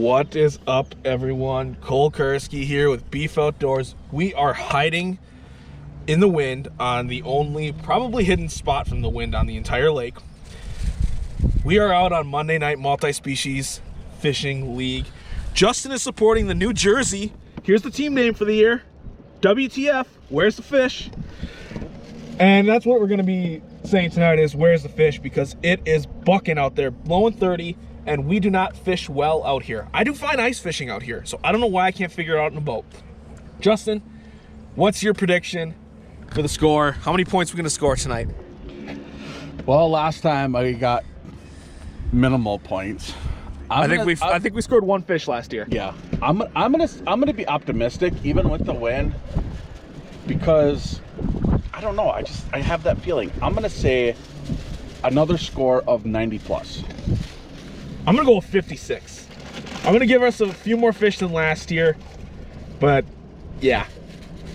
What is up, everyone? Cole Kursky here with Beef Outdoors. We are hiding in the wind on the only probably hidden spot from the wind on the entire lake. We are out on Monday Night Multi-Species Fishing League. Justin is supporting the New Jersey. Here's the team name for the year. WTF, where's the fish? And that's what we're gonna be saying tonight is where's the fish, because it is bucking out there, blowing 30, and we do not fish well out here. I do find ice fishing out here, so I don't know why I can't figure it out in a boat. Justin, what's your prediction for the score? How many points are we gonna score tonight? Well, last time I got minimal points. I think we scored one fish last year. Yeah, I'm gonna be optimistic even with the wind, because I don't know. I have that feeling. I'm gonna say another score of 90 plus. I'm gonna go with 56. I'm gonna give us a few more fish than last year, but yeah,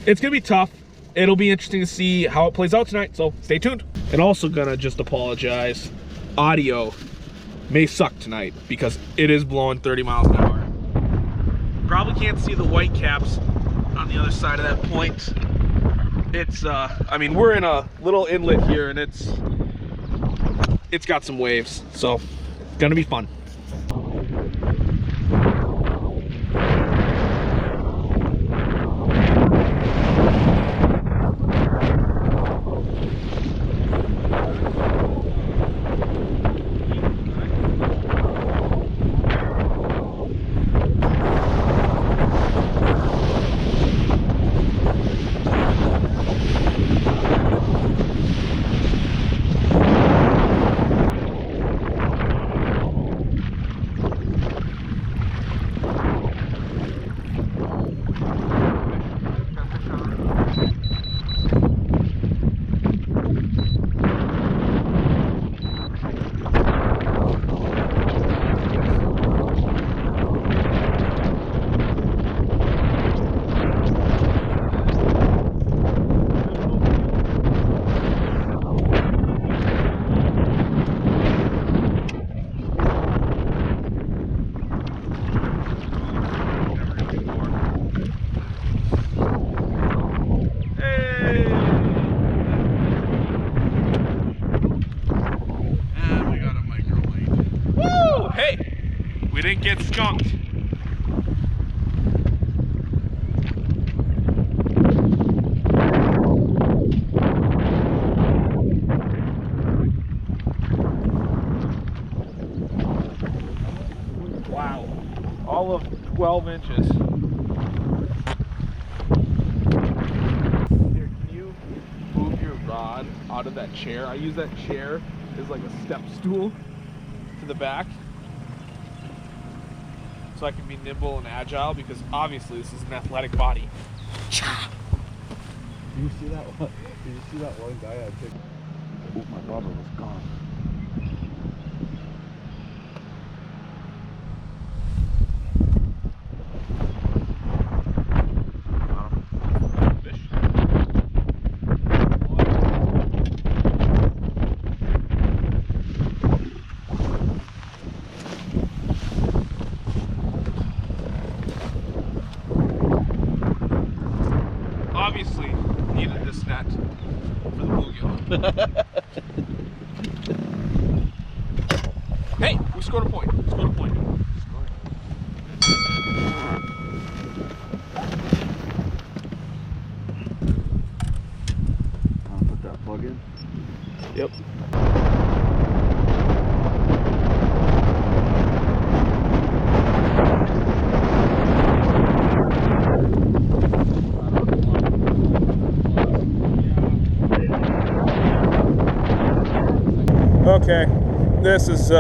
it's gonna be tough. It'll be interesting to see how it plays out tonight, so stay tuned. And also gonna just apologize. Audio may suck tonight because it is blowing 30 miles an hour. Probably can't see the white caps on the other side of that point. It's, I mean, we're in a little inlet here and it's got some waves, so it's gonna be fun. We didn't get skunked. Wow, all of 12 inches. Here, can you move your rod out of that chair? I use that chair as like a step stool to the back, so I can be nimble and agile, because obviously this is an athletic body. Did you see that one? Did you see that one guy I took? Oh, my rubber was gone. Obviously needed this net for the bluegill. Hey, we scored a point. We scored a point. I'll put that plug in. Yep. Okay, this is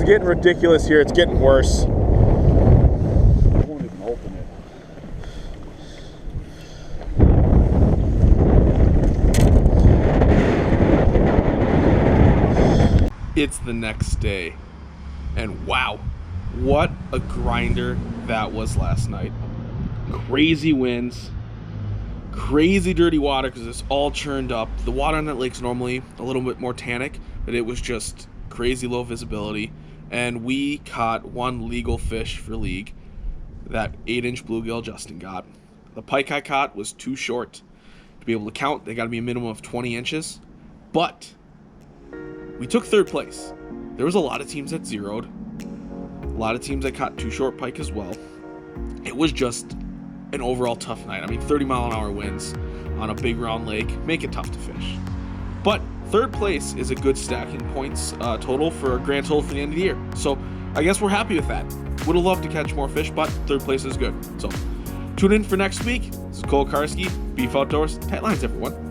getting ridiculous here. It's getting worse. I won't even open it. It's the next day, and wow, what a grinder that was last night. Crazy winds, crazy dirty water because it's all churned up. The water on that lake's normally a little bit more tannic, but it was just crazy low visibility. and we caught one legal fish for league, that 8-inch bluegill Justin got. The pike I caught was too short to be able to count. They got to be a minimum of 20 inches. But we took third place. There was a lot of teams that zeroed. A lot of teams that caught too short pike as well. It was just an overall tough night. I mean, 30-mile-an-hour winds on a big round lake make it tough to fish. But third place is a good stacking points total for a grand total for the end of the year. So I guess we're happy with that. Would have loved to catch more fish, but third place is good. So tune in for next week. This is Cole Karski, Beef Outdoors. Tight lines, everyone.